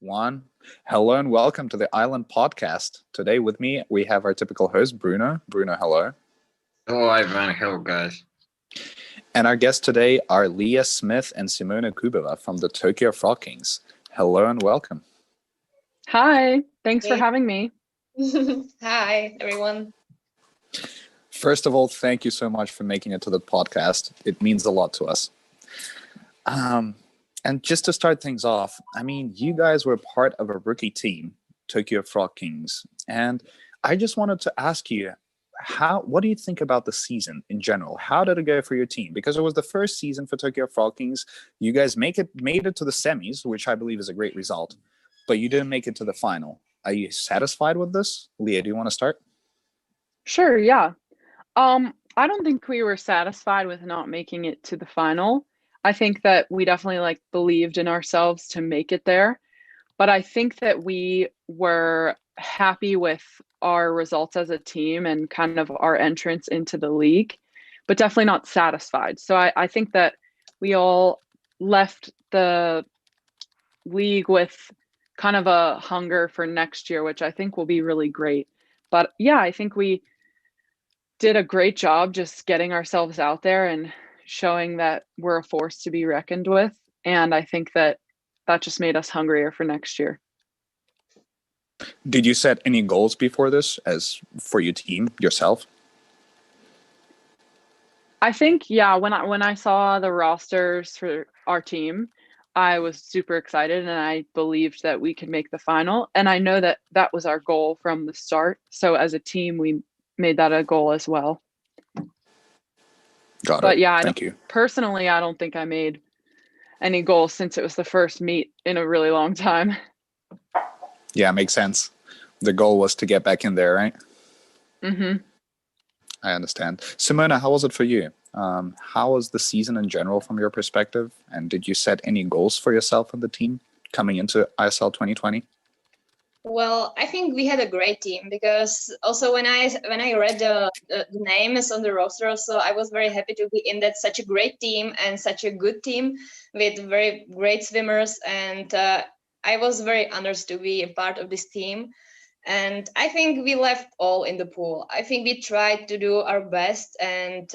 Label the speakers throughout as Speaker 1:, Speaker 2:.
Speaker 1: one. Hello and welcome to the ISL Podcast. Today with me, we have our typical host, Bruno. Bruno, hello.
Speaker 2: Hello, Ivan. Hello, guys.
Speaker 1: And our guests today are Leah Smith and Simona Kubova from the Toykio Frog Kings. Hello and welcome.
Speaker 3: Hi, thanks for having me.
Speaker 4: Hi, everyone.
Speaker 1: First of all, thank you so much for making it to the podcast. It means a lot to us. And just to start things off, I mean, you guys were part of a rookie team, Toykio Frog Kings. And I just wanted to ask you, what do you think about the season in general? How did it go for your team? Because it was the first season for Toykio Frog Kings. You guys made it to the semis, which I believe is a great result, but you didn't make it to the final. Are you satisfied with this? Leah, do you want to start?
Speaker 3: Sure, yeah. I don't think we were satisfied with not making it to the final. I think that we definitely believed in ourselves to make it there, but I think that we were happy with our results as a team and kind of our entrance into the league, but definitely not satisfied. So I think that we all left the league with kind of a hunger for next year, which I think will be really great. But yeah, I think we did a great job just getting ourselves out there and showing that we're a force to be reckoned with. And I think that just made us hungrier for next year.
Speaker 1: Did you set any goals before this as for your team yourself?
Speaker 3: I think, yeah, when I saw the rosters for our team, I was super excited and I believed that we could make the final. And I know that that was our goal from the start. So as a team, we made that a goal as well.
Speaker 1: Got it.
Speaker 3: But yeah,
Speaker 1: Thank you.
Speaker 3: Personally, I don't think I made any goals since it was the first meet in a really long time.
Speaker 1: Yeah, makes sense. The goal was to get back in there, right?
Speaker 3: Mm-hmm.
Speaker 1: I understand. Simona, how was it for you? How was the season in general from your perspective? And did you set any goals for yourself and the team coming into ISL 2020?
Speaker 4: Well, I think we had a great team because also when I read the names on the roster, so I was very happy to be in that such a great team and such a good team with very great swimmers, and I was very honored to be a part of this team. And I think we left all in the pool. I think we tried to do our best, and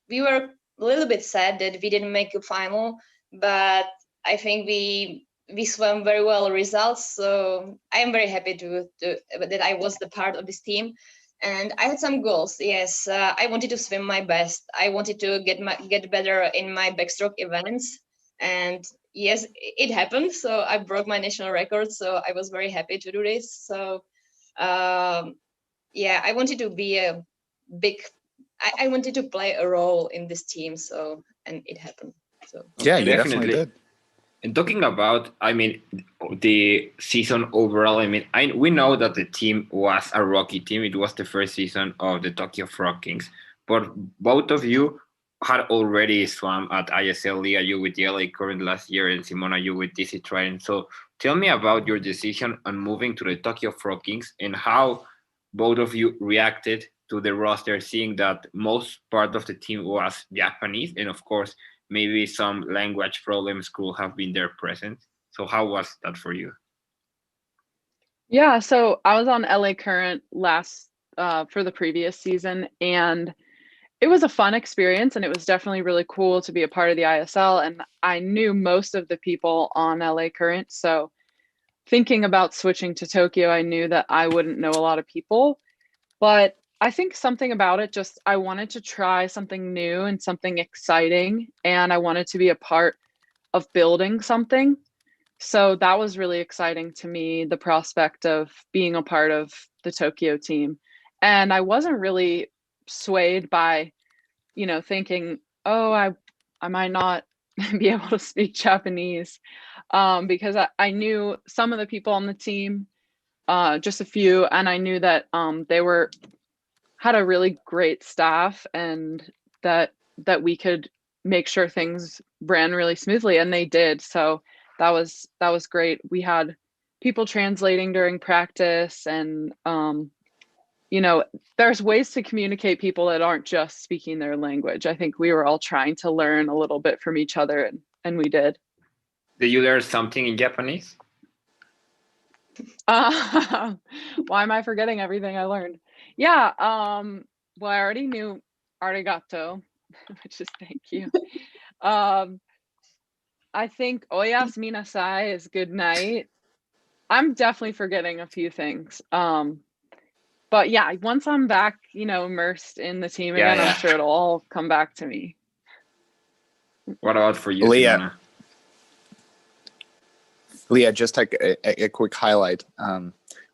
Speaker 4: we were a little bit sad that we didn't make a final, but I think we swam very well results. So I am very happy that I was the part of this team. And I had some goals. Yes, I wanted to swim my best. I wanted to get better in my backstroke events. And yes, it happened. So I broke my national record. So I was very happy to do this. So yeah, I wanted to be I wanted to play a role in this team. So, and it happened. So
Speaker 1: yeah, you definitely did.
Speaker 2: And talking about, the season overall, we know that the team was a rookie team. It was the first season of the Toykio Frog Kings. But both of you had already swum at ISL. Leah, you with the LA Current last year, and Simona, you with DC Trident. So tell me about your decision on moving to the Toykio Frog Kings and how both of you reacted to the roster, seeing that most part of the team was Japanese, and of course, maybe some language problems could have been there present. So how was that for you?
Speaker 3: Yeah, so I was on LA Current for the previous season, and it was a fun experience, and it was definitely really cool to be a part of the ISL. And I knew most of the people on LA Current, so thinking about switching to Toykio, I knew that I wouldn't know a lot of people, but I think something about it, just I wanted to try something new and something exciting, and I wanted to be a part of building something. So that was really exciting to me, the prospect of being a part of the Toykio team. And I wasn't really swayed by, thinking, oh, I might not be able to speak Japanese, because I knew some of the people on the team, just a few, and I knew that they had a really great staff, and that we could make sure things ran really smoothly, and they did. So that was great. We had people translating during practice, and there's ways to communicate people that aren't just speaking their language. I think we were all trying to learn a little bit from each other, and we did.
Speaker 2: Did you learn something in Japanese?
Speaker 3: Why am I forgetting everything I learned? Yeah. Well, I already knew arigato, which is thank you. I think oyas minasai is good night. I'm definitely forgetting a few things. But yeah, once I'm back, immersed in the team
Speaker 2: Yeah,
Speaker 3: again, I'm
Speaker 2: yeah.
Speaker 3: sure it'll all come back to me.
Speaker 2: What about for you,
Speaker 1: Leah.
Speaker 2: Simona?
Speaker 1: Leah, just like a quick highlight.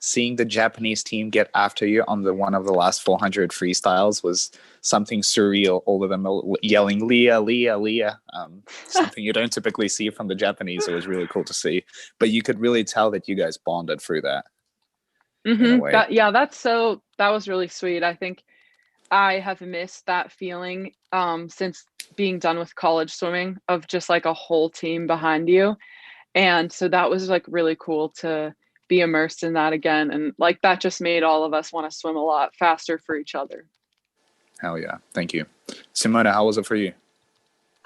Speaker 1: Seeing the Japanese team get after you on one of the last 400 freestyles was something surreal. All of them yelling Leah, Leah, Leah. Something you don't typically see from the Japanese. It was really cool to see. But you could really tell that you guys bonded through that in a way.
Speaker 3: That was really sweet. I think I have missed that feeling since being done with college swimming, of just like a whole team behind you. And so that was like really cool to be immersed in that again. And like that just made all of us want to swim a lot faster for each other.
Speaker 1: Hell yeah. Thank you. Simona, how was it for you?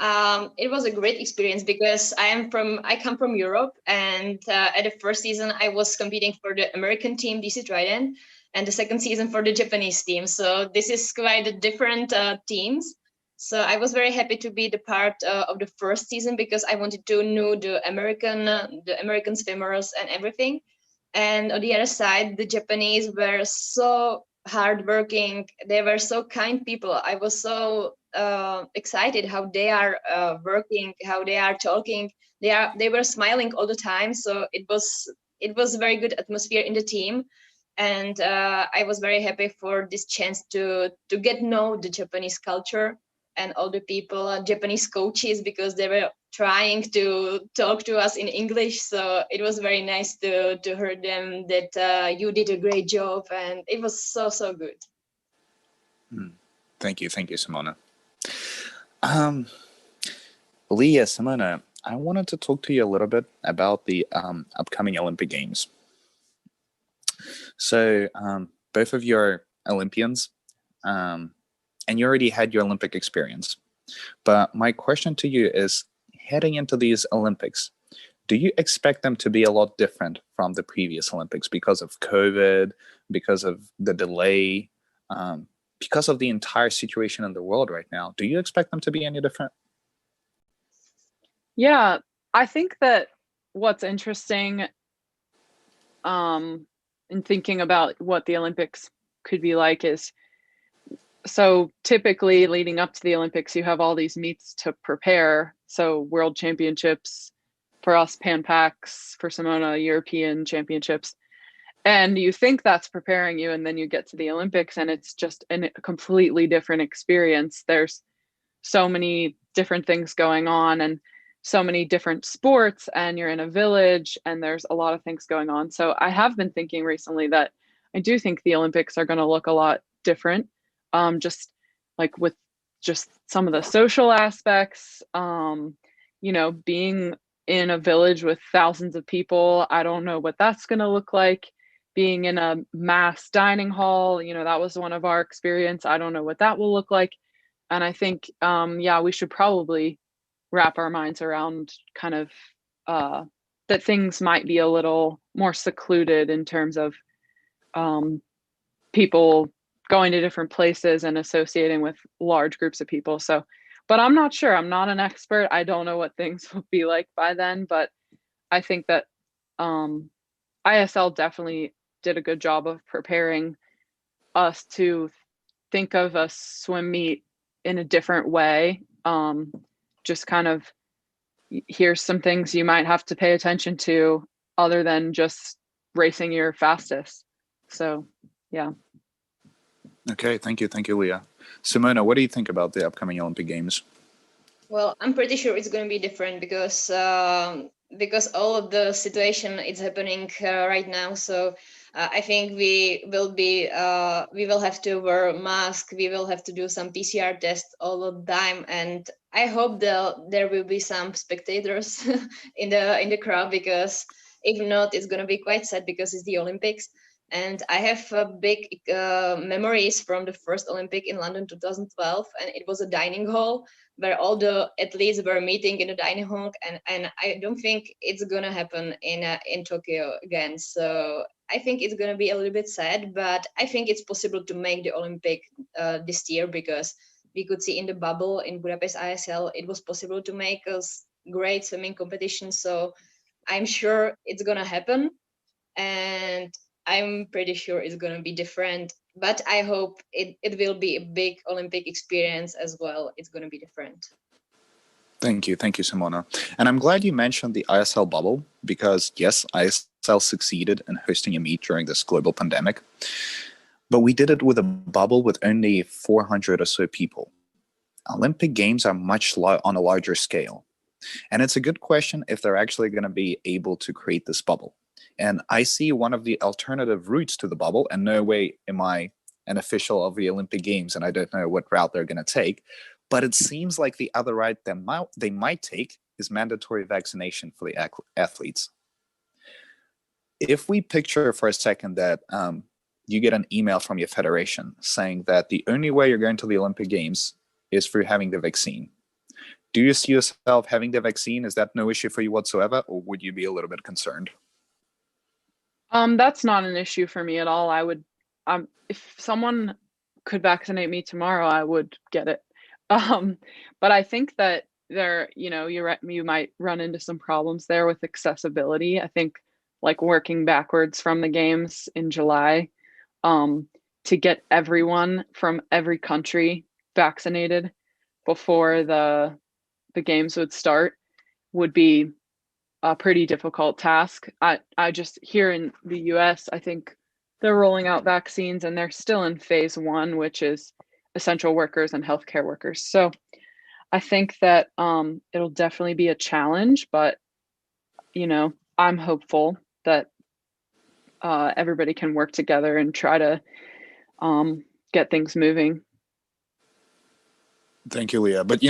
Speaker 4: It was a great experience because I come from Europe, and at the first season I was competing for the American team, DC Trident, and the second season for the Japanese team. So this is quite a different teams. So I was very happy to be the part of the first season because I wanted to know the American swimmers and everything. And on the other side, the Japanese were so hardworking. They were so kind people. I was so excited how they are working, how they are talking. They were smiling all the time. So it was a very good atmosphere in the team, and I was very happy for this chance to get know the Japanese culture and all the people, Japanese coaches, because they were trying to talk to us in English. So it was very nice to hear them that you did a great job, and it was so good.
Speaker 1: Thank you, Simona. Leah, Simona, I wanted to talk to you a little bit about the upcoming Olympic Games. So both of you are Olympians, and you already had your Olympic experience. But my question to you is, heading into these Olympics, do you expect them to be a lot different from the previous Olympics because of COVID, because of the delay, because of the entire situation in the world right now? Do you expect them to be any different?
Speaker 3: Yeah, I think that what's interesting in thinking about what the Olympics could be like is, so typically leading up to the Olympics, you have all these meets to prepare. So world championships for us, Pan Pacs, for Simona, European championships. And you think that's preparing you, and then you get to the Olympics and it's just a completely different experience. There's so many different things going on and so many different sports, and you're in a village and there's a lot of things going on. So I have been thinking recently that I do think the Olympics are going to look a lot different, just like with just some of the social aspects, being in a village with thousands of people. I don't know what that's going to look like. Being in a mass dining hall, that was one of our experience. I don't know what that will look like. And I think, we should probably wrap our minds around kind of that things might be a little more secluded in terms of people going to different places and associating with large groups of people. So, but I'm not sure. I'm not an expert. I don't know what things will be like by then, but I think that ISL definitely did a good job of preparing us to think of a swim meet in a different way. Just kind of, here's some things you might have to pay attention to other than just racing your fastest. So, yeah.
Speaker 1: Okay, thank you, Leah. Simona, what do you think about the upcoming Olympic Games?
Speaker 4: Well, I'm pretty sure it's going to be different because all of the situation is happening right now. So I think we will have to wear a mask. We will have to do some PCR tests all the time, and I hope there will be some spectators in the crowd, because if not, it's going to be quite sad because it's the Olympics. And I have big memories from the first Olympic in London 2012, and it was a dining hall. where all the athletes were meeting in the dining hall, and I don't think it's gonna happen in Tokyo again. So I think it's gonna be a little bit sad, but I think it's possible to make the Olympic this year, because we could see in the bubble in Budapest ISL it was possible to make a great swimming competition. So I'm sure it's gonna happen, and I'm pretty sure it's gonna be different. But I hope it will be a big Olympic experience as well. It's gonna be different.
Speaker 1: Thank you, Simona. And I'm glad you mentioned the ISL bubble because yes, ISL succeeded in hosting a meet during this global pandemic, but we did it with a bubble with only 400 or so people. Olympic Games are much on a larger scale. And it's a good question if they're actually going to be able to create this bubble. And I see one of the alternative routes to the bubble, and no way am I an official of the Olympic Games, and I don't know what route they're going to take. But it seems like the other route they might take is mandatory vaccination for the athletes. If we picture for a second that you get an email from your federation saying that the only way you're going to the Olympic Games is through having the vaccine, do you see yourself having the vaccine? Is that no issue for you whatsoever, or would you be a little bit concerned?
Speaker 3: That's not an issue for me at all. I would, if someone could vaccinate me tomorrow, I would get it. But I think that you might run into some problems there with accessibility. I think like working backwards from the games in July, to get everyone from every country vaccinated before the games would start would be a pretty difficult task. I just here in the US, I think they're rolling out vaccines and they're still in phase 1, which is essential workers and healthcare workers. So I think that it'll definitely be a challenge, but I'm hopeful that everybody can work together and try to get things moving.
Speaker 1: Thank you, Leah. But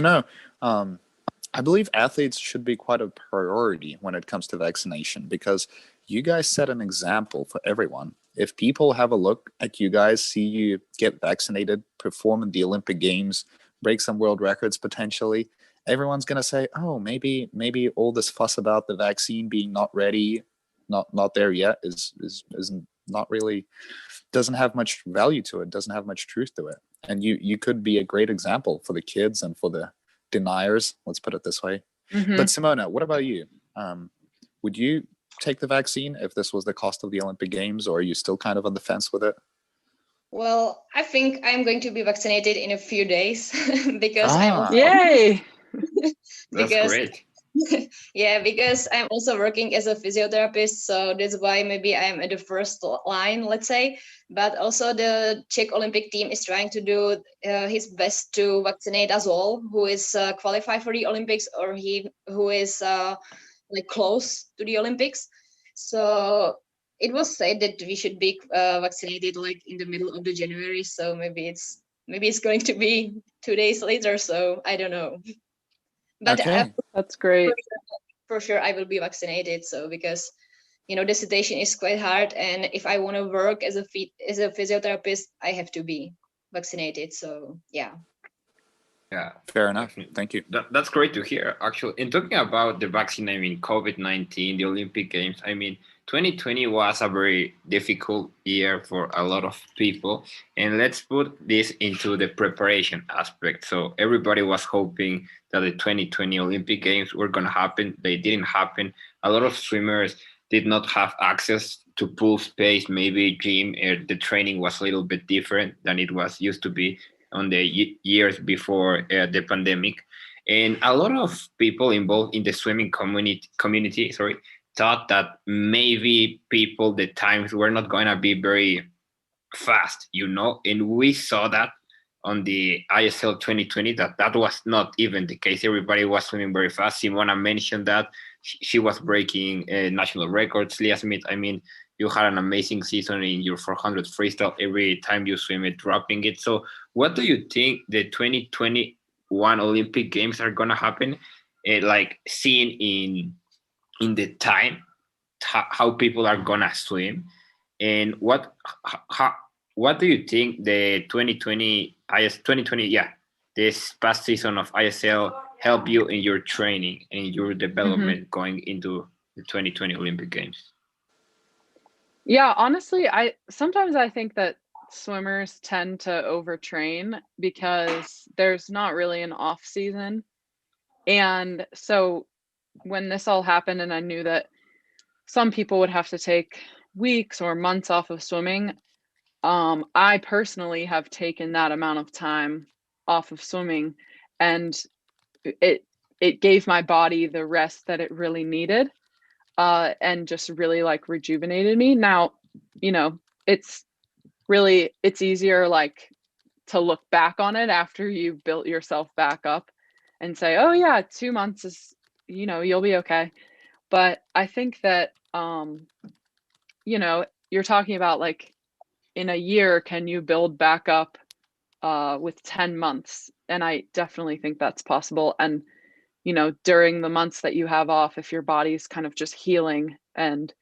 Speaker 1: I believe athletes should be quite a priority when it comes to vaccination because you guys set an example for everyone. If people have a look at you guys, see you get vaccinated, perform in the Olympic Games, break some world records potentially, everyone's going to say, oh, maybe all this fuss about the vaccine being not ready, not there yet is not really, doesn't have much value to it, doesn't have much truth to it. And you could be a great example for the kids and for the deniers, let's put it this way.
Speaker 3: Mm-hmm.
Speaker 1: But Simona, what about you? Would you take the vaccine if this was the cost of the Olympic Games, or are you still kind of on the fence with it?
Speaker 4: Well, I think I'm going to be vaccinated in a few days because
Speaker 3: yay!
Speaker 2: That's great.
Speaker 4: Yeah, because I'm also working as a physiotherapist, so that's why maybe I'm at the first line, let's say. But also the Czech Olympic team is trying to do his best to vaccinate us all who is qualified for the Olympics or who is like close to the Olympics. So it was said that we should be vaccinated like in the middle of the January. So maybe it's going to be 2 days later. So I don't know. But
Speaker 1: okay.
Speaker 3: That's great.
Speaker 4: For sure, I will be vaccinated. So because the situation is quite hard, and if I want to work as a physiotherapist, I have to be vaccinated. So yeah.
Speaker 2: Yeah,
Speaker 1: fair enough. Thank you.
Speaker 2: That's great to hear. Actually, in talking about the vaccine, COVID-19, the Olympic Games, 2020 was a very difficult year for a lot of people. And let's put this into the preparation aspect. So everybody was hoping that the 2020 Olympic Games were going to happen. They didn't happen. A lot of swimmers did not have access to pool space, maybe gym. The training was a little bit different than it was used to be on the years before the pandemic. And a lot of people involved in the swimming community thought that maybe the times were not going to be very fast, and we saw that on the ISL 2020 that was not even the case. Everybody was swimming very fast. Simona mentioned that she was breaking national records. Leah Smith, you had an amazing season in your 400 freestyle. Every time you swim it, dropping it. So what do you think the 2021 Olympic Games are going to happen? Like seeing in the time, how people are going to swim, and what do you think the 2020 this past season of ISL help you in your training and your development going into the 2020 Olympic Games?
Speaker 3: Yeah, honestly, I sometimes I think that swimmers tend to overtrain because there's not really an off season. And so when this all happened and I knew that some people would have to take weeks or months off of swimming, I personally have taken that amount of time off of swimming, and it gave my body the rest that it really needed, and just really like rejuvenated me. Now, you know, it's easier like to look back on it after you've built yourself back up and say, oh yeah, 2 months is, you'll be okay. But I think that you're talking about like in a year, can you build back up with 10 months? And I definitely think that's possible. And during the months that you have off, if your body's kind of just healing and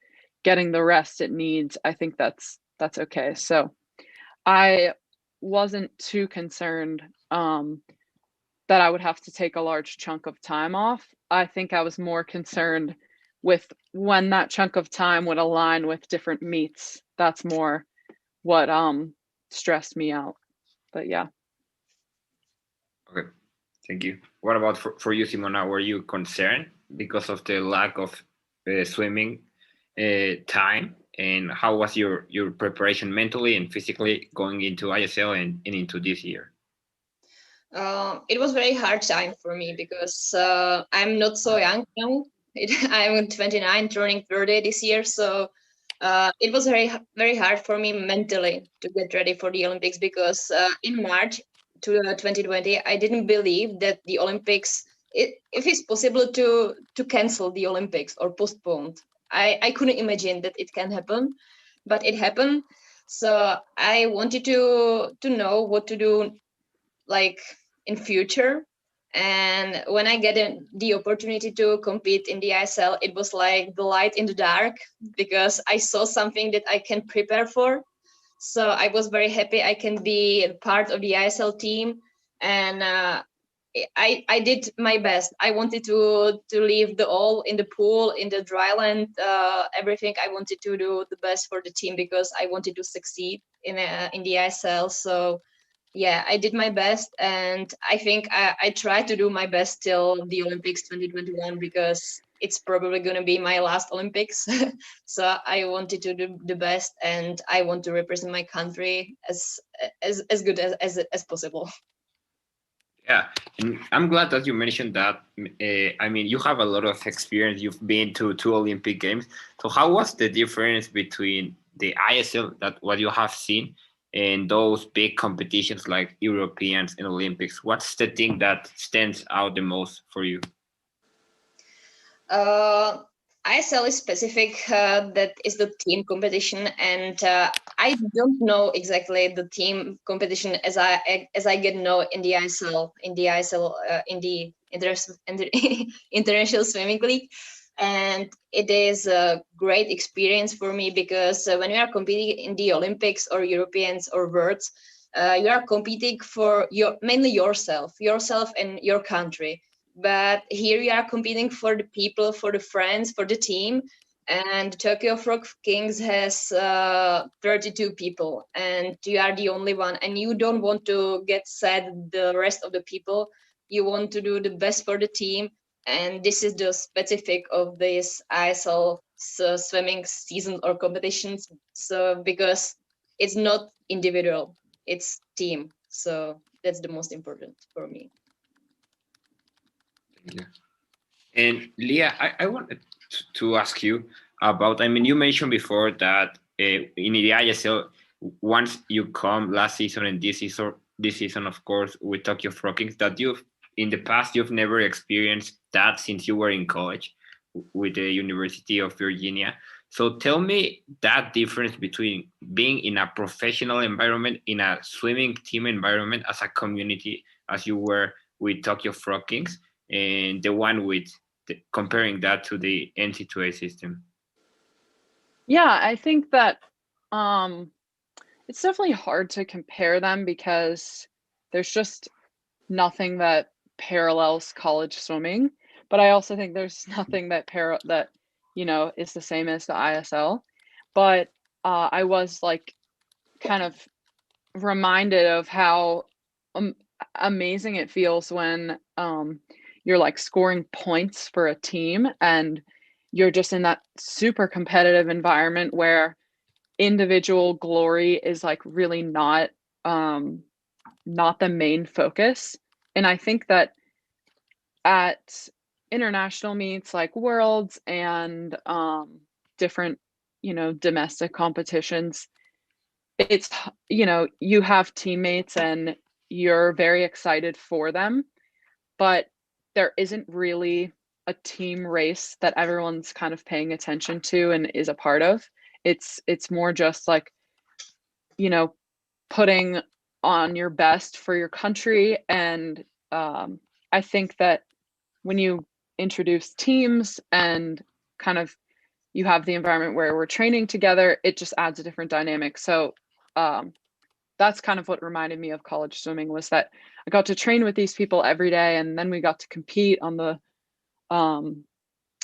Speaker 3: getting the rest it needs, I think that's okay. So I wasn't too concerned that I would have to take a large chunk of time off. I think I was more concerned with when that chunk of time would align with different meets. That's more what stressed me out. But yeah.
Speaker 2: Okay, thank you. What about for you, Simona? Were you concerned because of the lack of swimming time? And how was your preparation mentally and physically going into ISL and into this year?
Speaker 4: It was very hard time for me because I'm not so young now. I'm 29, turning 30 this year. So it was very, very hard for me mentally to get ready for the Olympics because in March 2020, I didn't believe that the Olympics, if it's possible to cancel the Olympics or postponed. I couldn't imagine that it can happen, but it happened. So I wanted to know what to do, like in future. And when I get the opportunity to compete in the ISL, it was like the light in the dark because I saw something that I can prepare for. So I was very happy I can be part of the ISL team, and I did my best. I wanted to leave the all in the pool, in the dryland, everything. I wanted to do the best for the team because I wanted to succeed in the ISL. So yeah, I did my best, and I think I tried to do my best till the Olympics 2021 because it's probably going to be my last Olympics. So I wanted to do the best, and I want to represent my country as good as possible.
Speaker 2: Yeah, and I'm glad that you mentioned that. I mean, you have a lot of experience. You've been to 2 Olympic Games. So how was the difference between the ISL, that what you have seen, and those big competitions like Europeans and Olympics? What's the thing that stands out the most for you?
Speaker 4: ISL is specific. That is the team competition, and I don't know exactly the team competition as I get know in the ISL, in the International Swimming League, and it is a great experience for me because when you are competing in the Olympics or Europeans or Worlds, you are competing for mainly yourself and your country. But here you are competing for the people, for the friends, for the team. And Toykio Frog Kings has 32 people, and you are the only one. And you don't want to get sad the rest of the people. You want to do the best for the team. And this is the specific of this ISL swimming season or competitions. So because it's not individual, it's team. So that's the most important for me.
Speaker 2: Yeah. And Leah, I wanted to ask you about, I mean, you mentioned before that in the ISL, once you come last season and this season, of course, with Toykio Frog Kings, that in the past, you've never experienced that since you were in college with the University of Virginia. So tell me that difference between being in a professional environment, in a swimming team environment as a community, as you were with Toykio Frog Kings, and the one with comparing that to the NC2A system.
Speaker 3: Yeah, I think that it's definitely hard to compare them because there's just nothing that parallels college swimming, but I also think there's nothing that is the same as the ISL. But I was like kind of reminded of how amazing it feels when you're like scoring points for a team and you're just in that super competitive environment where individual glory is like really not the main focus. And I think that at international meets like Worlds and different, domestic competitions, it's, you have teammates and you're very excited for them, but there isn't really a team race that everyone's kind of paying attention to and is a part of. It's more just like, putting on your best for your country. And I think that when you introduce teams and kind of you have the environment where we're training together, it just adds a different dynamic. So that's kind of what reminded me of college swimming, was that I got to train with these people every day, and then we got to compete on the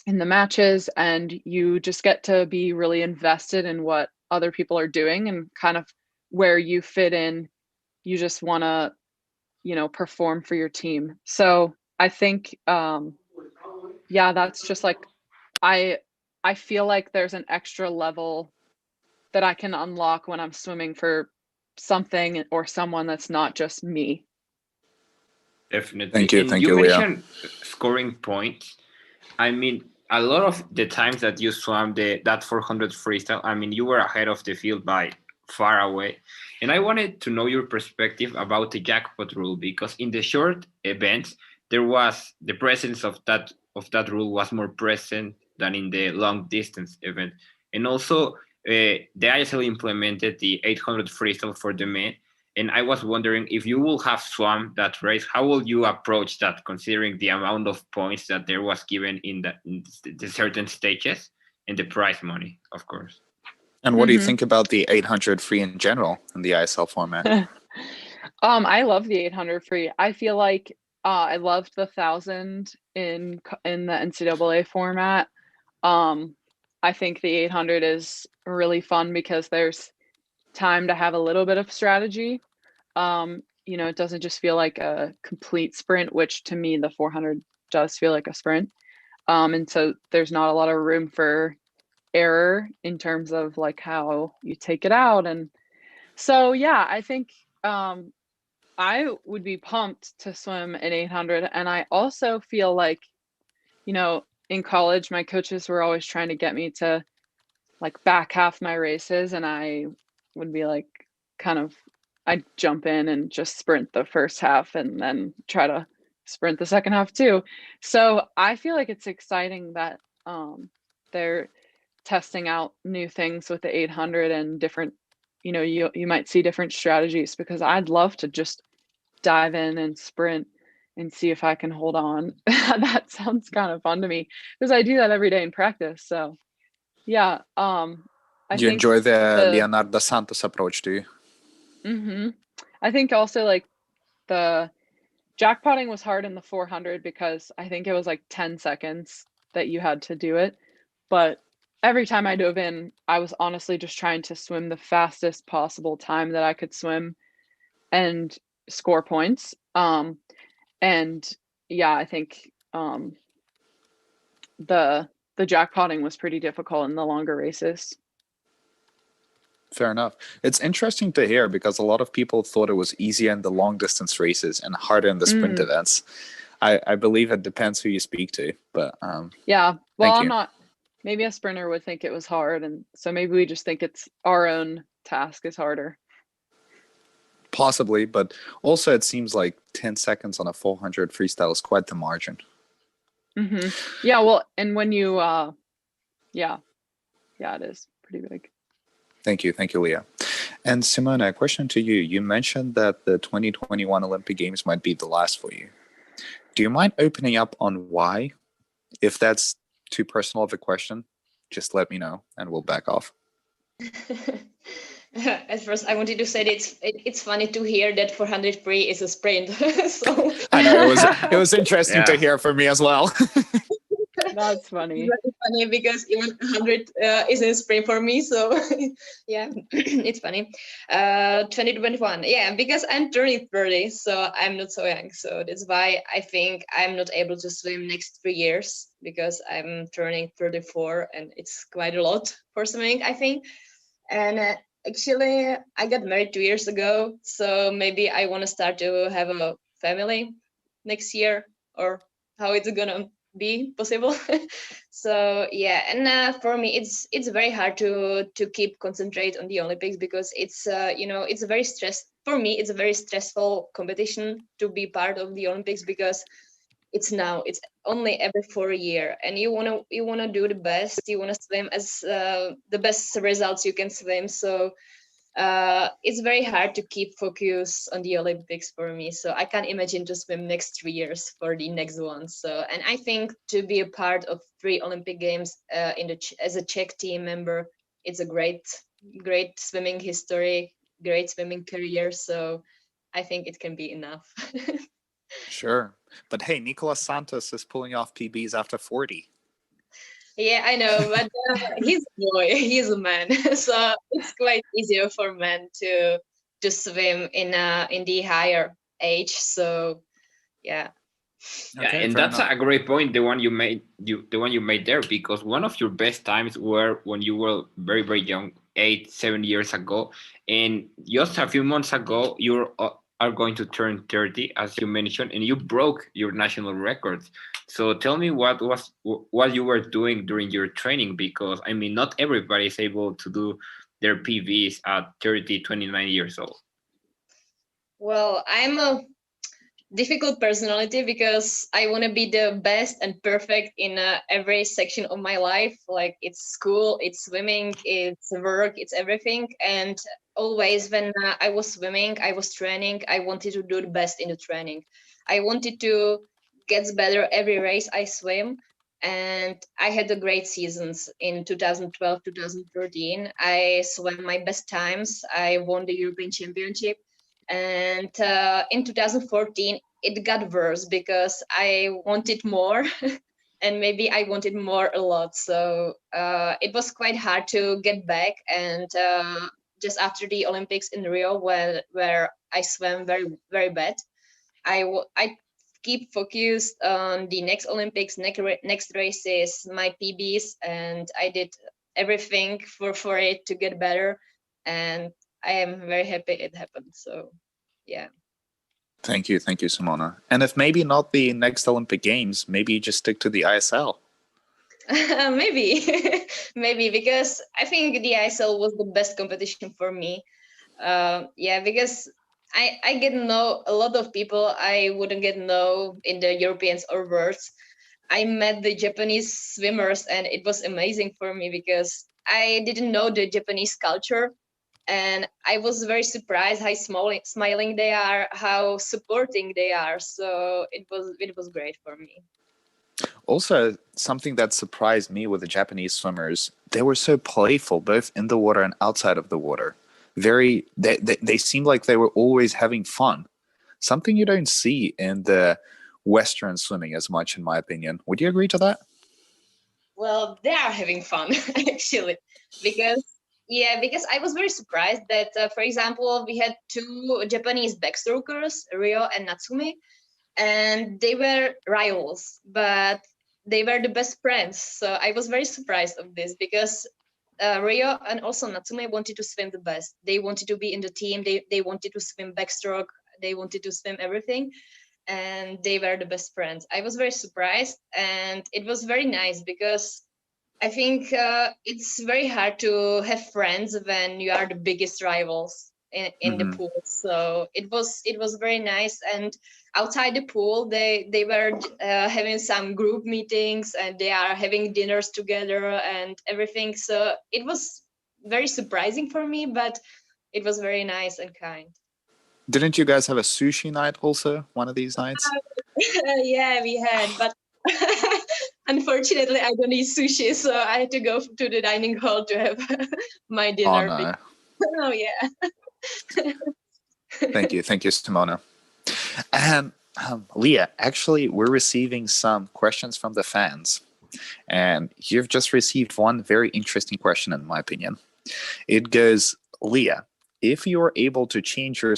Speaker 3: in the matches, and you just get to be really invested in what other people are doing and kind of where you fit in. You just want to, perform for your team. So I think that's just like I feel like there's an extra level that I can unlock when I'm swimming for something or someone that's not just me.
Speaker 2: Definitely.
Speaker 1: Thank you.
Speaker 2: And
Speaker 1: Thank
Speaker 2: you
Speaker 1: you, Leah.
Speaker 2: mentioned scoring points. I mean, a lot of the times that you swam that 400 freestyle, I mean, you were ahead of the field by far away. And I wanted to know your perspective about the jackpot rule, because in the short events, there was the presence of that rule was more present than in the long distance event. And also, the ISL implemented the 800 freestyle for the men. And I was wondering, if you will have swum that race, how will you approach that, considering the amount of points that there was given in the certain stages and the prize money, of course.
Speaker 1: And what do you think about the 800 free in general in the ISL format?
Speaker 3: I love the 800 free. I feel like I loved the 1,000 in the NCAA format. I think the 800 is really fun because there's time to have a little bit of strategy. It doesn't just feel like a complete sprint, which to me the 400 does feel like a sprint. And so there's not a lot of room for error in terms of like how you take it out. And so I think I would be pumped to swim an 800. And I also feel like, in college, my coaches were always trying to get me to like back half my races, and I would be like I'd jump in and just sprint the first half and then try to sprint the second half too. So I feel like it's exciting that they're testing out new things with the 800 and different, you might see different strategies, because I'd love to just dive in and sprint and see if I can hold on. That sounds kind of fun to me because I do that every day in practice. So I
Speaker 1: You
Speaker 3: think
Speaker 1: enjoy the Leonardo Santos approach, do you?
Speaker 3: I think also like the jackpotting was hard in the 400 because I think it was like 10 seconds that you had to do it. But every time I dove in, I was honestly just trying to swim the fastest possible time that I could swim and score points. I think the jackpotting was pretty difficult in the longer races.
Speaker 1: Fair enough. It's interesting to hear because a lot of people thought it was easier in the long distance races and harder in the sprint events. I believe it depends who you speak to, but
Speaker 3: I'm not, maybe a sprinter would think it was hard, and so maybe we just think it's our own task is harder.
Speaker 1: Possibly, but also it seems like 10 seconds on a 400 freestyle is quite the margin.
Speaker 3: Yeah, well, and when you it is pretty big.
Speaker 1: Thank you, Leah. And Simona, a question to you. You mentioned that the 2021 Olympic Games might be the last for you. Do you mind opening up on why? If that's too personal of a question, just let me know and we'll back off.
Speaker 4: At first, I wanted to say that it's funny to hear that 400 free is a sprint. So
Speaker 1: I know it was interesting to
Speaker 2: Yeah.
Speaker 1: hear for me as well.
Speaker 3: That's funny.
Speaker 4: very funny because even 100 is a sprint for me. So yeah, it's funny. 2021, yeah, because I'm turning 30, so I'm not so young. So that's why I think I'm not able to swim next 3 years because I'm turning 34, and it's quite a lot for swimming, I think. And actually, I got married 2 years ago, so maybe I want to start to have a family next year, or how it's gonna be possible. So yeah, and for me, it's very hard to keep concentrate on the Olympics because it's it's a very stress for me. It's a very stressful competition to be part of the Olympics because it's only every 4 year, and you wanna do the best. You wanna swim as the best results you can swim. So it's very hard to keep focus on the Olympics for me. So I can't imagine to swim next 3 years for the next one. So, and I think to be a part of 3 Olympic Games as a Czech team member, it's a great swimming history, great swimming career. So I think it can be enough.
Speaker 1: Sure. But hey, Nicolas Santos is pulling off PBs after 40.
Speaker 4: Yeah, I know, but he's a boy, he's a man, so it's quite easier for men to swim in the higher age. So yeah.
Speaker 2: Yeah,
Speaker 1: Okay,
Speaker 2: and
Speaker 1: fair
Speaker 2: that's
Speaker 1: enough.
Speaker 2: a great point, the one you made, the one you made there, because one of your best times were when you were very, very young, 8, 7 years ago, and just a few months ago, you are going to turn 30, as you mentioned, and you broke your national records. So tell me what you were doing during your training, because I mean, not everybody is able to do their PVs at 30, 29 years old.
Speaker 4: Well, I'm a difficult personality because I want to be the best and perfect in every section of my life. Like it's school, it's swimming, it's work, it's everything. And always when I was swimming, I was training, I wanted to do the best in the training. I wanted to get better every race I swim. And I had the great seasons in 2012, 2013. I swam my best times. I won the European Championship. And in 2014, it got worse because I wanted more. And maybe I wanted more a lot. So it was quite hard to get back. And just after the Olympics in Rio, where I swam very, very bad, I keep focused on the next Olympics, next races, my PBs, and I did everything for it to get better. And I am very happy it happened. So yeah.
Speaker 1: Thank you, Simona. And if maybe not the next Olympic Games, maybe you just stick to the ISL.
Speaker 4: Maybe maybe because I think the ISL was the best competition for me. Yeah, because I get know a lot of people I wouldn't get know in the Europeans or worlds. I met the Japanese swimmers, and it was amazing for me because I didn't know the Japanese culture, and I was very surprised how smiling they are, how supporting they are. So it was great for me.
Speaker 1: Also, something that surprised me with the Japanese swimmers, they were so playful, both in the water and outside of the water. They seemed like they were always having fun. Something you don't see in the Western swimming as much, in my opinion. Would you agree to that?
Speaker 4: Well, they are having fun actually, because because I was very surprised that, for example, we had two Japanese backstrokers, Ryo and Natsume, and they were rivals, but they were the best friends. So I was very surprised of this because Ryo and also Natsume wanted to swim the best. They wanted to be in the team. They wanted to swim backstroke. They wanted to swim everything, and they were the best friends. I was very surprised, and it was very nice because I think it's very hard to have friends when you are the biggest rivals in the
Speaker 1: Mhm.
Speaker 4: pool. So it was very nice. And outside the pool, they were having some group meetings, and they are having dinners together and everything. So it was very surprising for me, but it was very nice and kind.
Speaker 1: Didn't you guys have a sushi night also, one of these nights?
Speaker 4: Yeah, we had, but unfortunately, I don't eat sushi, so I had to go to the dining hall to have my
Speaker 1: Oh
Speaker 4: dinner.
Speaker 1: no.
Speaker 4: Oh yeah.
Speaker 1: Thank you, Simona. And Leah, actually, we're receiving some questions from the fans, and you've just received one very interesting question, in my opinion. It goes, Leah, if you were able to change your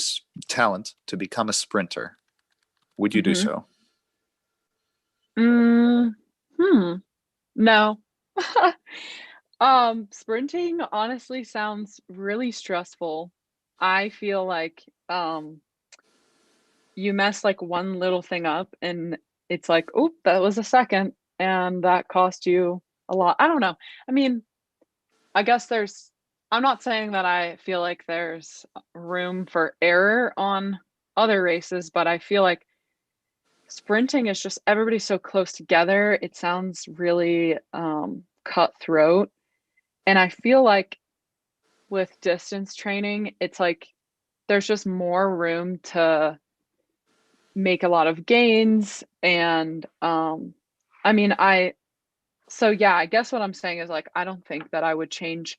Speaker 1: talent to become a sprinter, would you do so?
Speaker 3: No. Sprinting honestly sounds really stressful. I feel like you mess like one little thing up and it's like, oh, that was a second and that cost you a lot. I don't know. I mean, I guess I'm not saying that I feel like there's room for error on other races, but I feel like sprinting is just everybody's so close together. It sounds really cutthroat. And I feel like with distance training, it's like there's just more room to make a lot of gains. And I mean, so yeah, I guess what I'm saying is like, I don't think that I would change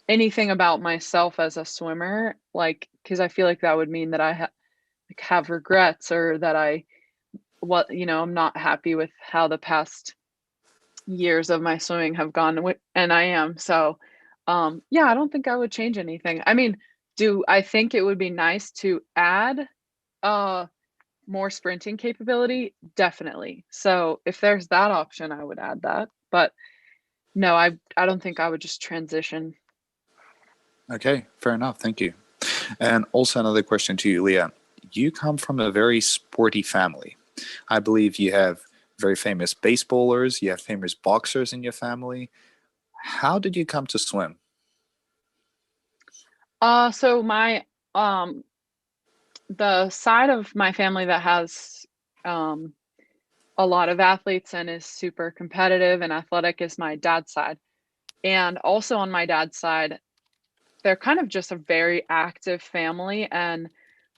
Speaker 3: anything about myself as a swimmer, like, because I feel like that would mean that I have regrets or that I'm not happy with how the past years of my swimming have gone, and I am. So yeah, I don't think I would change anything. I mean, do I think it would be nice to add more sprinting capability? Definitely. So if there's that option, I would add that. But no, I don't think I would just transition.
Speaker 1: Okay, fair enough. Thank you. And also another question to you, Leah. You come from a very sporty family. I believe you have very famous baseballers, you have famous boxers in your family. How did you come to swim?
Speaker 3: So my the side of my family that has a lot of athletes and is super competitive and athletic is my dad's side. And also on my dad's side, they're kind of just a very active family and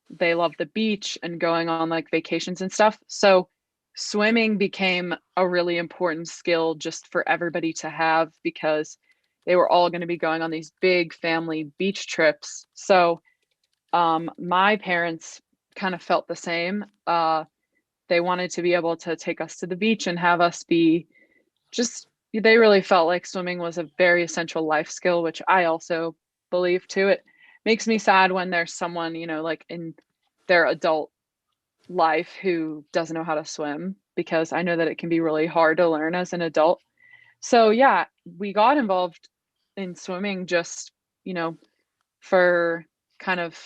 Speaker 3: they love the beach and going on like vacations and stuff. So swimming became a really important skill just for everybody to have because they were all going to be going on these big family beach trips. So my parents kind of felt the same. They wanted to be able to take us to the beach and have us be just, they really felt like swimming was a very essential life skill, which I also believe too. It makes me sad when there's someone, like in their adult life who doesn't know how to swim, because I know that it can be really hard to learn as an adult. So yeah, we got involved in swimming just, for kind of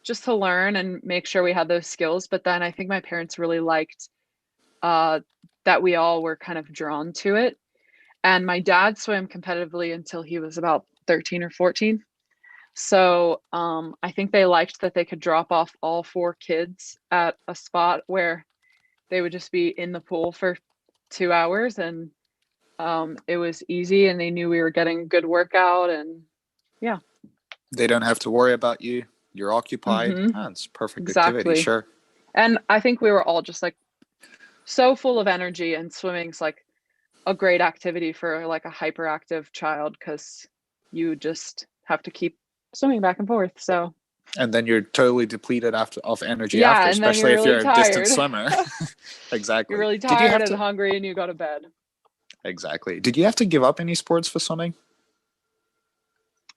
Speaker 3: just to learn and make sure we had those skills. But then I think my parents really liked that we all were kind of drawn to it. And my dad swam competitively until he was about 13 or 14. So I think they liked that they could drop off all 4 kids at a spot where they would just be in the pool for 2 hours, and it was easy and they knew we were getting a good workout, and yeah.
Speaker 1: They don't have to worry about you. You're occupied. It's perfect activity,
Speaker 3: Exactly.
Speaker 1: sure.
Speaker 3: And I think we were all just like so full of energy, and swimming's like a great activity for like a hyperactive child because you just have to keep swimming back and forth. So
Speaker 1: And then you're totally depleted of energy
Speaker 3: yeah,
Speaker 1: after,
Speaker 3: and then
Speaker 1: especially
Speaker 3: you're
Speaker 1: if
Speaker 3: really
Speaker 1: you're a distant
Speaker 3: tired.
Speaker 1: swimmer. Exactly.
Speaker 3: You're really
Speaker 1: Did you
Speaker 3: tired
Speaker 1: have
Speaker 3: and
Speaker 1: to?
Speaker 3: hungry and you go to bed.
Speaker 1: Exactly. Did you have to give up any sports for swimming?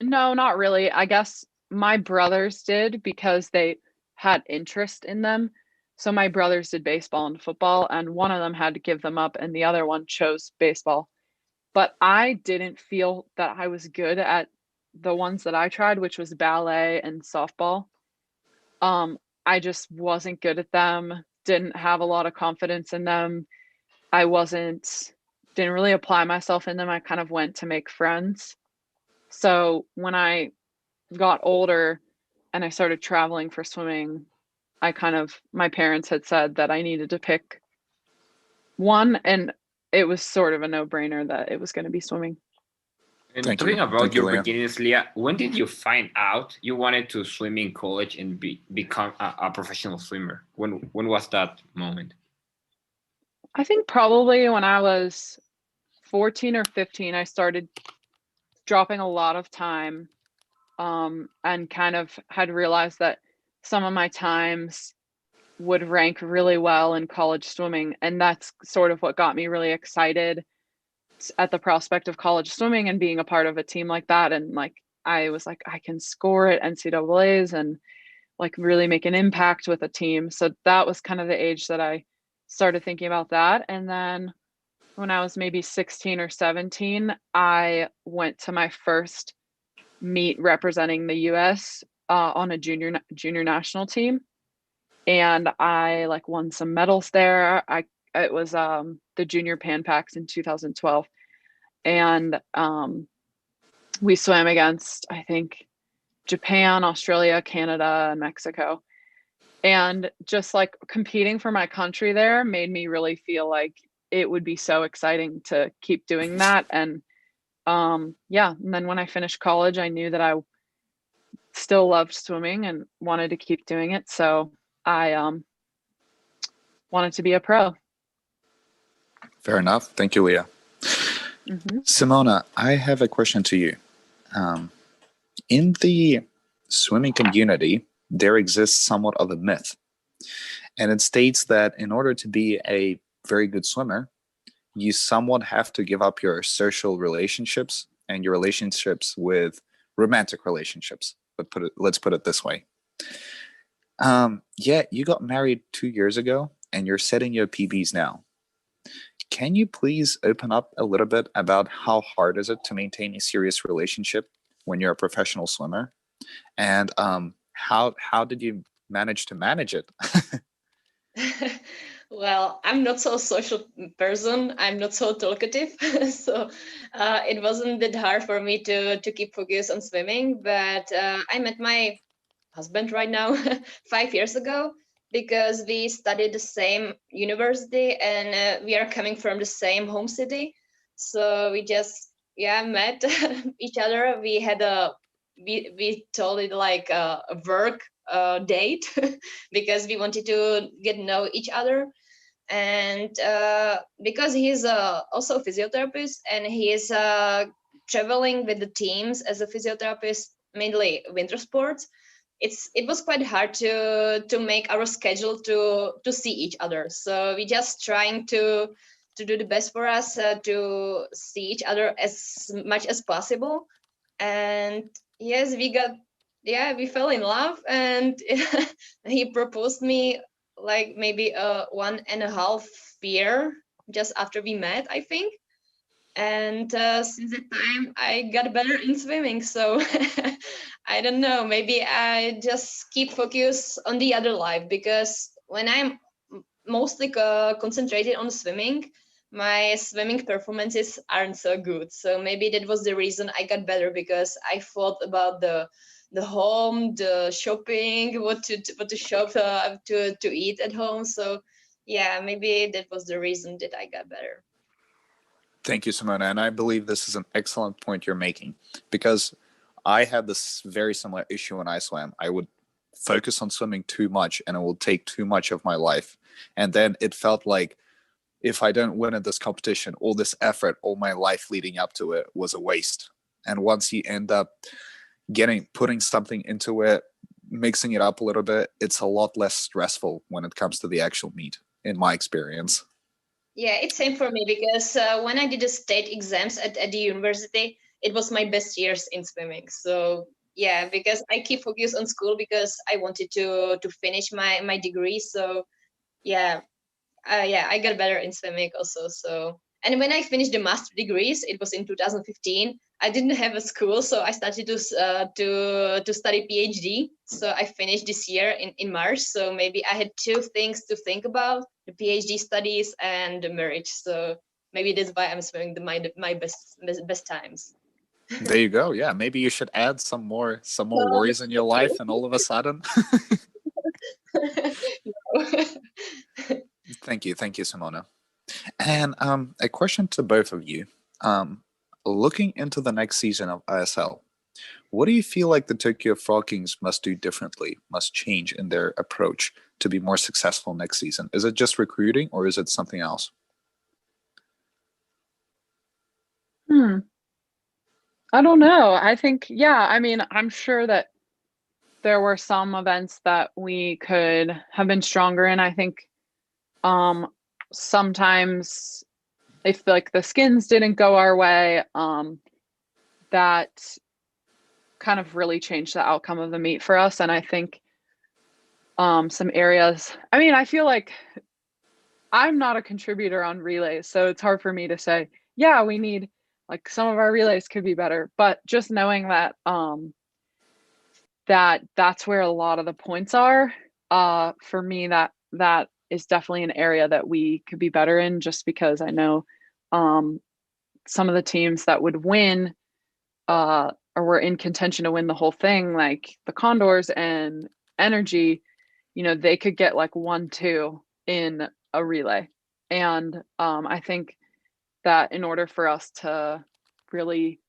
Speaker 3: No, not really. I guess my brothers did because they had interest in them. So my brothers did baseball and football, and one of them had to give them up, and the other one chose baseball. But I didn't feel that I was good at the ones that I tried, which was ballet and softball. I just wasn't good at them, didn't have a lot of confidence in them. I didn't really apply myself in them. I kind of went to make friends. So when I got older and I started traveling for swimming, my parents had said that I needed to pick one, and it was sort of a no-brainer that it was going to be swimming.
Speaker 2: And
Speaker 1: Thank
Speaker 2: talking
Speaker 1: you.
Speaker 2: about
Speaker 1: Thank you,
Speaker 2: your
Speaker 1: Leah.
Speaker 2: beginnings, Leah, when did you find out you wanted to swim in college and become a professional swimmer? When was that moment?
Speaker 3: I think probably when I was 14 or 15, I started dropping a lot of time and kind of had realized that some of my times would rank really well in college swimming. And that's sort of what got me really excited at the prospect of college swimming and being a part of a team like that. And like, I was like, I can score at NCAAs and like really make an impact with a team. So that was kind of the age that I started thinking about that. And then when I was maybe 16 or 17, I went to my first meet representing the US on a junior national team. And I like won some medals there. It was the Junior Pan Pacs in 2012. And we swam against, I think, Japan, Australia, Canada, and Mexico. And just like competing for my country there made me really feel like it would be so exciting to keep doing that. And yeah, and then when I finished college, I knew that I still loved swimming and wanted to keep doing it. So I wanted to be a pro.
Speaker 1: Fair enough. Thank you, Leah. Simona, I have a question to you. In the swimming community, there exists somewhat of a myth, and it states that in order to be a very good swimmer, you somewhat have to give up your social relationships and your relationships with romantic relationships. But let's put it this way. Yeah, you got married 2 years ago, and you're setting your PBs now. Can you please open up a little bit about how hard is it to maintain a serious relationship when you're a professional swimmer, and how did you manage to manage it?
Speaker 4: Well, I'm not so social person. I'm not so talkative, so it wasn't that hard for me to keep focus on swimming. But I met my husband right now 5 years ago because we studied the same university and we are coming from the same home city. So we just met each other. We had we told it like a work date because we wanted to get to know each other. And because he's also a physiotherapist and he is traveling with the teams as a physiotherapist, mainly winter sports, it was quite hard to make our schedule to see each other. So we just trying to do the best for us to see each other as much as possible. And yes, we fell in love, and he proposed me like maybe 1.5 year just after we met, I think. And since that time I got better in swimming. So I don't know, maybe I just keep focus on the other life, because when I'm mostly concentrated on swimming, my swimming performances aren't so good. So maybe that was the reason I got better, because I thought about the home, the shopping, what to shop, to eat at home. So yeah, maybe that was the reason that I got better.
Speaker 1: Thank you, Simona. And I believe this is an excellent point you're making, because I had this very similar issue when I swam. I would focus on swimming too much and it will take too much of my life. And then it felt like if I don't win at this competition, all this effort, all my life leading up to it was a waste. And once you end up putting something into it, mixing it up a little bit, it's a lot less stressful when it comes to the actual meet, in my experience.
Speaker 4: Yeah, it's same for me, because when I did the state exams at the university, it was my best years in swimming. So yeah, because I keep focused on school because I wanted to finish my degree. So yeah, I got better in swimming also. So, and when I finished the master degrees, it was in 2015. I didn't have a school, so I started to study PhD. So I finished this year in March. So maybe I had two things to think about: the PhD studies and the marriage. So maybe that's why I'm swimming my best times.
Speaker 1: There you go. Yeah, maybe you should add some more worries in your life, and all of a sudden. Thank you, Simona. And a question to both of you. Looking into the next season of ISL, what do you feel like the Toykio Frog Kings must do differently, must change in their approach to be more successful next season? Is it just recruiting, or is it something else?
Speaker 3: I don't know. I think, yeah, I mean, I'm sure that there were some events that we could have been stronger in. I think sometimes if like the skins didn't go our way, that kind of really changed the outcome of the meet for us. And I think some areas, I mean, I feel like I'm not a contributor on relays, so it's hard for me to say, yeah, we need like some of our relays could be better. But just knowing that that's where a lot of the points are, for me that is definitely an area that we could be better in, just because I know some of the teams that would win or were in contention to win the whole thing, like the Condors and Energy, they could get like 1-2 in a relay. And I think that in order for us to really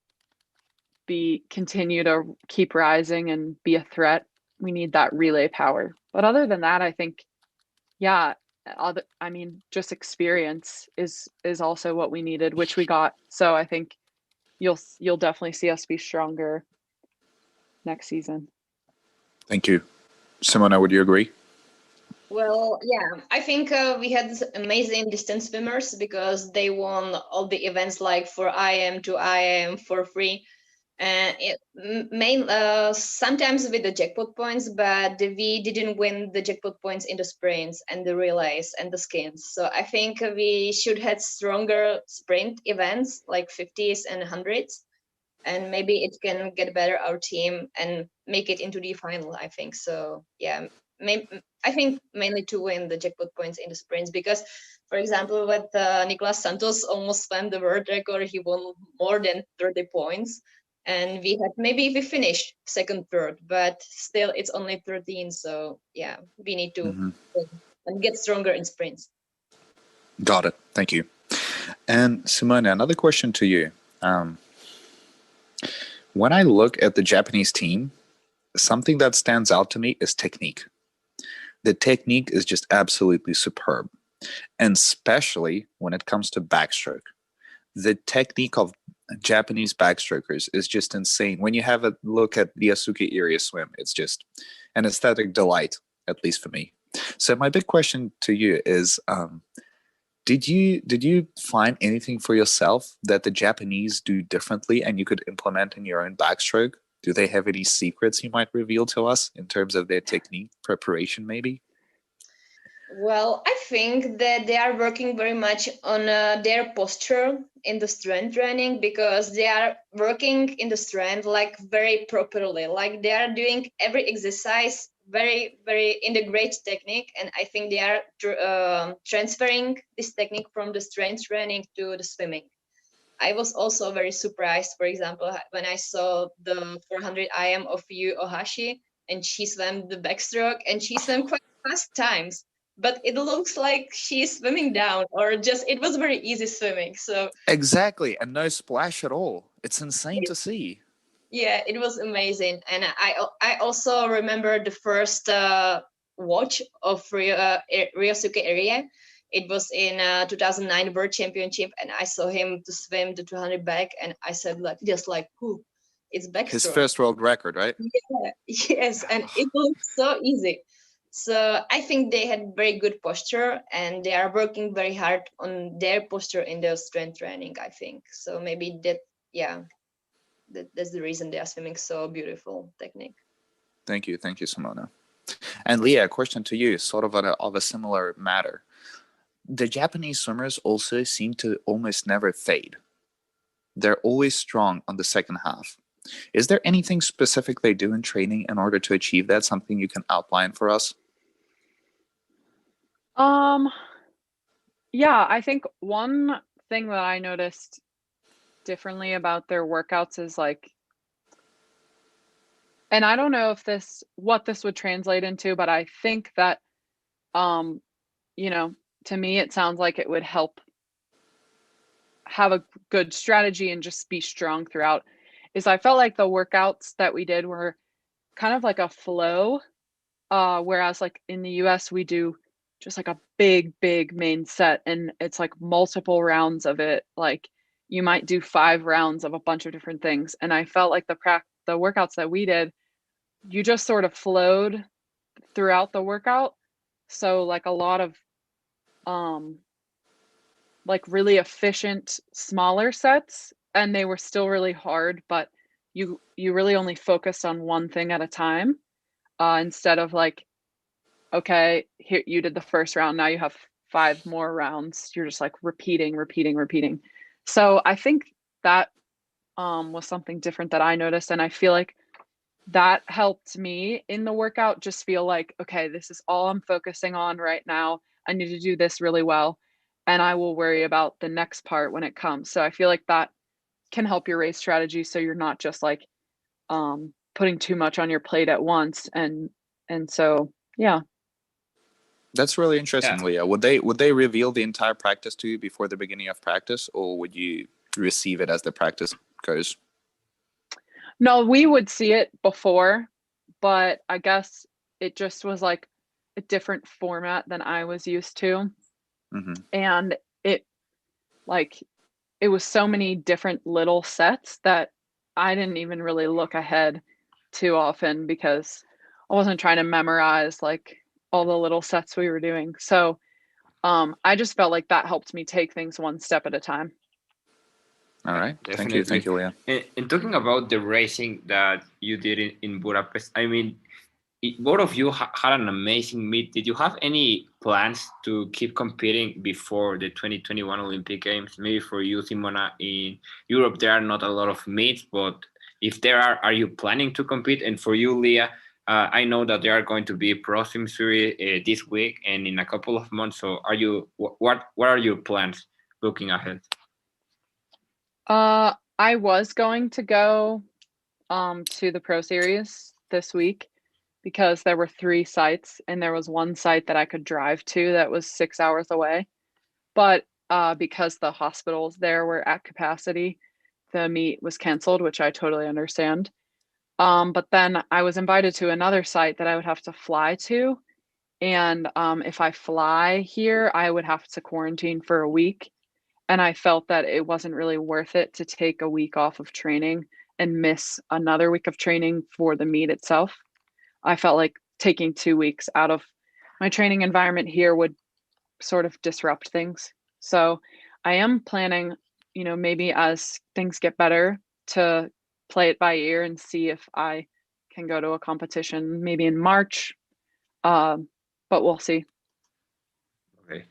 Speaker 3: continue to keep rising and be a threat, we need that relay power. But other than that, I think, yeah, I mean, just experience is also what we needed, which we got. So I think you'll definitely see us be stronger next season.
Speaker 1: Thank you. Simona, would you agree?
Speaker 4: Well, yeah, I think we had this amazing distance swimmers because they won all the events like for IM to IM for free. And sometimes with the jackpot points, but we didn't win the jackpot points in the sprints and the relays and the skins. So I think we should have stronger sprint events like 50s and 100s, and maybe it can get better our team and make it into the final. I think so. Yeah, I think mainly to win the jackpot points in the sprints because, for example, with Nicolas Santos almost swam the world record, he won more than 30 points. And we finished second, third, but still it's only 13. So yeah, we need to win and get stronger in sprints.
Speaker 1: Got it. Thank you. And Simona, another question to you. When I look at the Japanese team, something that stands out to me is technique. The technique is just absolutely superb, and especially when it comes to backstroke. The technique of Japanese backstrokers is just insane. When you have a look at the Asuka area swim, it's just an aesthetic delight, at least for me. So my big question to you is, did you find anything for yourself that the Japanese do differently and you could implement in your own backstroke? Do they have any secrets you might reveal to us in terms of their technique preparation, maybe?
Speaker 4: Well, I think that they are working very much on their posture in the strength training because they are working in the strength like very properly. Like they are doing every exercise very, very in the great technique. And I think they are transferring this technique from the strength training to the swimming. I was also very surprised, for example, when I saw the 400 IM of Yu Ohashi and she swam the backstroke and she swam quite fast times, but it looks like she's swimming down or just it was very easy swimming. So
Speaker 1: exactly, and no splash at all. It's insane to see.
Speaker 4: Yeah, it was amazing, and I also remember the first watch of Ryosuke area. It was in 2009 World Championship, and I saw him to swim the 200 back, and I said who? It's backstroke.
Speaker 1: His first world record, right?
Speaker 4: Yeah, yes, and it looked so easy. So I think they had very good posture, and they are working very hard on their posture in their strength training. I think so. Maybe that, yeah, that's the reason they are swimming so beautiful technique.
Speaker 1: Thank you, Simona. And Leah, a question to you, sort of of a similar matter. The Japanese swimmers also seem to almost never fade. They're always strong on the second half. Is there anything specific they do in training in order to achieve that? Something you can outline for us?
Speaker 3: Yeah, I think one thing that I noticed differently about their workouts is like, and I don't know if what this would translate into, but I think that to me it sounds like it would help have a good strategy and just be strong throughout, is I felt like the workouts that we did were kind of like a flow, whereas like in the US we do just like a big main set and it's like multiple rounds of it. Like you might do 5 rounds of a bunch of different things. And I felt like the workouts that we did, you just sort of flowed throughout the workout. So like a lot of like really efficient smaller sets, and they were still really hard, but you really only focused on one thing at a time, instead of like, okay, here you did the first round, now you have 5 more rounds. You're just like repeating. So I think that was something different that I noticed, and I feel like that helped me in the workout just feel like, okay, this is all I'm focusing on right now. I need to do this really well, and I will worry about the next part when it comes. So I feel like that can help your race strategy, so you're not just like putting too much on your plate at once. And so yeah.
Speaker 1: That's really interesting, Leah. Would they reveal the entire practice to you before the beginning of practice, or would you receive it as the practice goes?
Speaker 3: No, we would see it before, but I guess it just was like a different format than I was used to.
Speaker 1: Mm-hmm.
Speaker 3: And it was so many different little sets that I didn't even really look ahead too often, because I wasn't trying to memorize like all the little sets we were doing. So I just felt like that helped me take things one step at a time.
Speaker 1: All right.
Speaker 2: Definitely.
Speaker 1: Thank you, Leah.
Speaker 2: And talking about the racing that you did in Budapest, I mean, both of you had an amazing meet. Did you have any plans to keep competing before the 2021 Olympic Games? Maybe for you, Simona, in Europe, there are not a lot of meets, but if there are you planning to compete? And for you, Leah, I know that there are going to be Pro Swim Series this week and in a couple of months. So what are your plans looking ahead?
Speaker 3: I was going to go to the Pro Series this week, because there were 3 sites, and there was one site that I could drive to that was 6 hours away. But because the hospitals there were at capacity, the meet was canceled, which I totally understand. But then I was invited to another site that I would have to fly to. And if I fly here, I would have to quarantine for a week. And I felt that it wasn't really worth it to take a week off of training and miss another week of training for the meet itself. I felt like taking 2 weeks out of my training environment here would sort of disrupt things. So I am planning, maybe as things get better, to play it by ear and see if I can go to a competition maybe in March. But we'll see.
Speaker 2: Okay.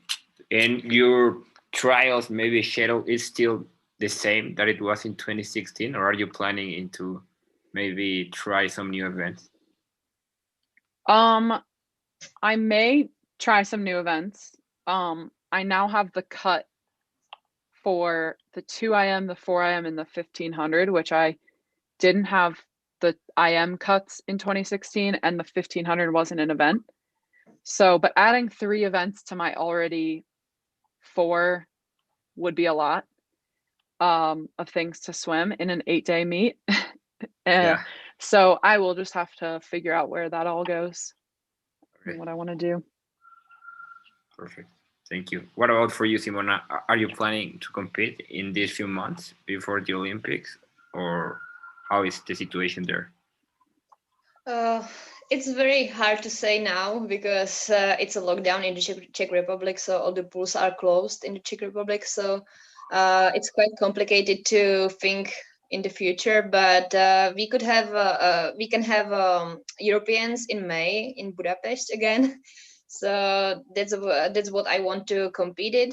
Speaker 2: And your trials maybe schedule is still the same that it was in 2016, or are you planning to maybe try some new events?
Speaker 3: I may try some new events. I now have the cut for the 2 IM, the 4 IM, and the 1500, which I didn't have the IM cuts in 2016, and the 1500 wasn't an event. So, but adding 3 events to my already 4 would be a lot of things to swim in an 8-day meet. So I will just have to figure out where that all goes. Okay. And what I want to do.
Speaker 2: Perfect. Thank you. What about for you, Simona? Are you planning to compete in these few months before the Olympics, or how is the situation there?
Speaker 4: It's very hard to say now, because it's a lockdown in the Czech Republic, so all the pools are closed in the Czech Republic. So it's quite complicated to think in the future. But we can have Europeans in May in Budapest again. So that's what I want to compete in.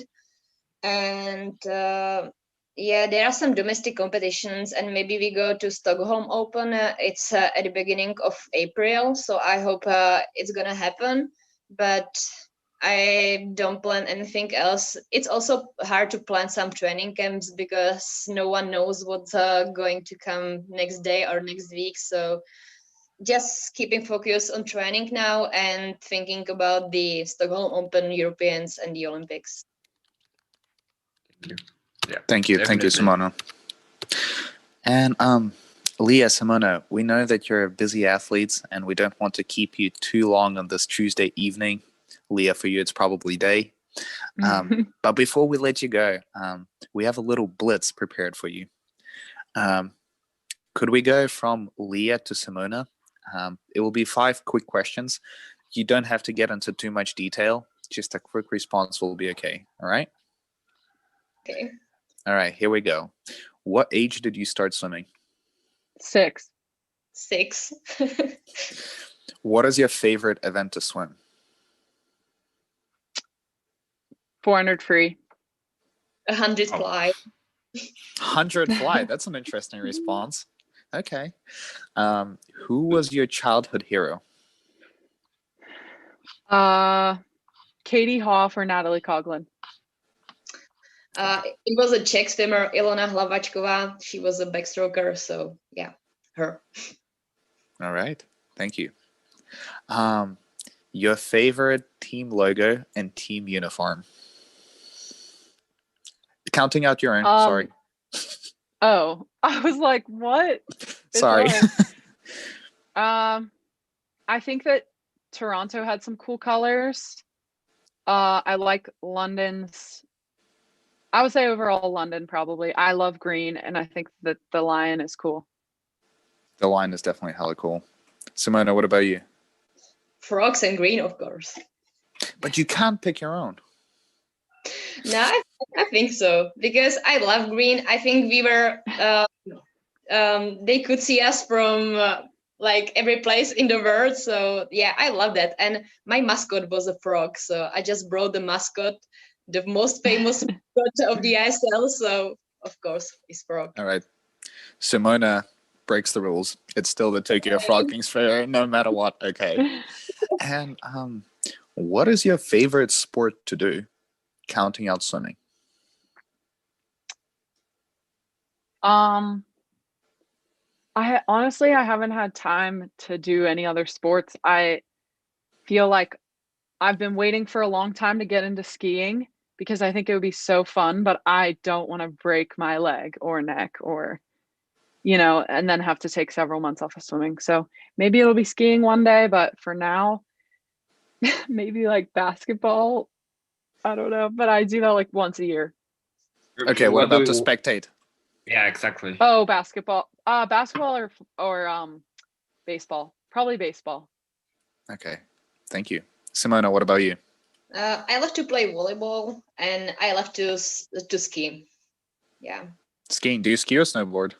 Speaker 4: And there are some domestic competitions, and maybe we go to Stockholm Open. It's at the beginning of April, so I hope it's gonna happen. But I don't plan anything else. It's also hard to plan some training camps, because no one knows what's going to come next day or next week. So just keeping focus on training now and thinking about the Stockholm Open, Europeans, and the Olympics.
Speaker 1: Yeah, thank you, Simona. And Leah, Simona, we know that you're busy athletes, and we don't want to keep you too long on this Tuesday evening. Leah, for you, it's probably day. But before we let you go, we have a little blitz prepared for you. Could we go from Leah to Simona? It will be 5 quick questions. You don't have to get into too much detail. Just a quick response will be okay. All right?
Speaker 4: Okay.
Speaker 1: All right, here we go. What age did you start swimming?
Speaker 3: 6.
Speaker 4: 6.
Speaker 1: What is your favorite event to swim?
Speaker 3: 400 free.
Speaker 4: 100 fly.
Speaker 1: 100 fly. That's an interesting response. Okay. Who was your childhood hero?
Speaker 3: Katie Hoff or Natalie Coughlin.
Speaker 4: It was a Czech swimmer, Ilona Hlavačková. She was a backstroker, so yeah, her.
Speaker 1: All right. Thank you. Your favorite team logo and team uniform? Counting out your own. Sorry.
Speaker 3: Oh, I was like, what?
Speaker 1: Sorry.
Speaker 3: I think that Toronto had some cool colors. I like London's. I would say overall London probably. I love green, and I think that the lion is cool.
Speaker 1: The line is definitely hella cool. Simona, what about you?
Speaker 4: Frogs and green, of course.
Speaker 1: But you can't pick your own.
Speaker 4: No, I think so, because I love green. I think we were, they could see us from like every place in the world. So yeah, I love that. And my mascot was a frog. So I just brought the mascot, the most famous mascot of the ISL. So of course, it's frog.
Speaker 1: All right. Simona breaks the rules. It's still the Toykio Frog Kings fair, no matter what. Okay. And what is your favorite sport to do, counting out swimming?
Speaker 3: Honestly, I haven't had time to do any other sports. I feel like I've been waiting for a long time to get into skiing because I think it would be so fun, but I don't want to break my leg or neck or, and then have to take several months off of swimming. So maybe it'll be skiing one day, but for now, maybe like basketball. I don't know, but I do that like once a year.
Speaker 1: Okay, what about to spectate?
Speaker 2: Yeah, exactly.
Speaker 3: Oh, basketball. Basketball or baseball. Probably baseball.
Speaker 1: Okay, thank you. Simona, what about you?
Speaker 4: I love to play volleyball, and I love to ski. Yeah.
Speaker 1: Skiing. Do you ski or snowboard?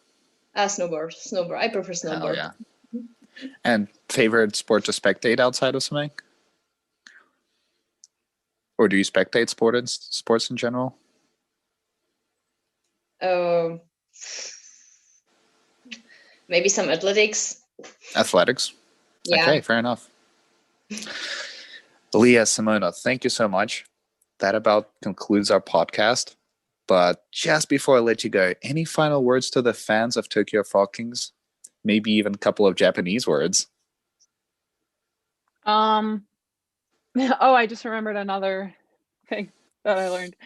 Speaker 4: Snowboard. I prefer snowboard.
Speaker 1: Hell yeah. And favorite sport to spectate outside of swimming? Or do you spectate sports in general?
Speaker 4: Maybe some athletics.
Speaker 1: Athletics?
Speaker 4: Yeah.
Speaker 1: Okay, fair enough. Leah, Simona, thank you so much. That about concludes our podcast. But just before I let you go, any final words to the fans of Toykio Frog Kings? Maybe even a couple of Japanese words.
Speaker 3: Oh, I just remembered another thing that I learned.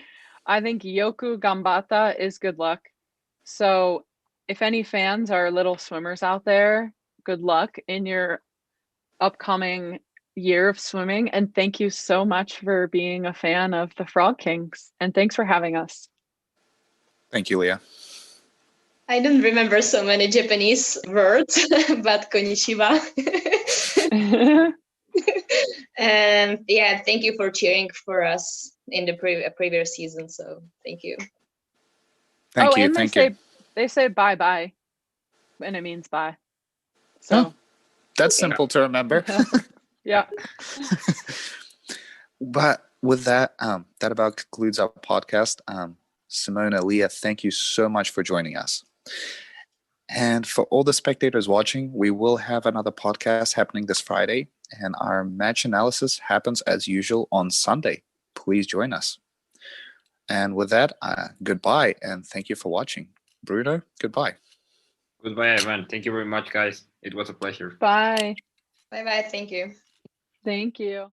Speaker 3: I think yoku gambata is good luck. So if any fans are little swimmers out there, good luck in your upcoming year of swimming. And thank you so much for being a fan of the Frog Kings. And thanks for having us.
Speaker 1: Thank you, Leah.
Speaker 4: I don't remember so many Japanese words, but konnichiwa. And yeah, thank you for cheering for us in the previous season. So thank you.
Speaker 1: Thank you. Thank you.
Speaker 3: They say bye bye, and it means bye. So
Speaker 1: that's simple to remember.
Speaker 3: Yeah.
Speaker 1: But with that, that about concludes our podcast. Simona, Leah, thank you so much for joining us. And for all the spectators watching, we will have another podcast happening this Friday, and our match analysis happens as usual on Sunday. Please join us. And with that, goodbye, and thank you for watching. Bruno, goodbye.
Speaker 2: Goodbye, everyone. Thank you very much, guys. It was a pleasure.
Speaker 3: Bye.
Speaker 4: Bye-bye. Thank you.
Speaker 3: Thank you.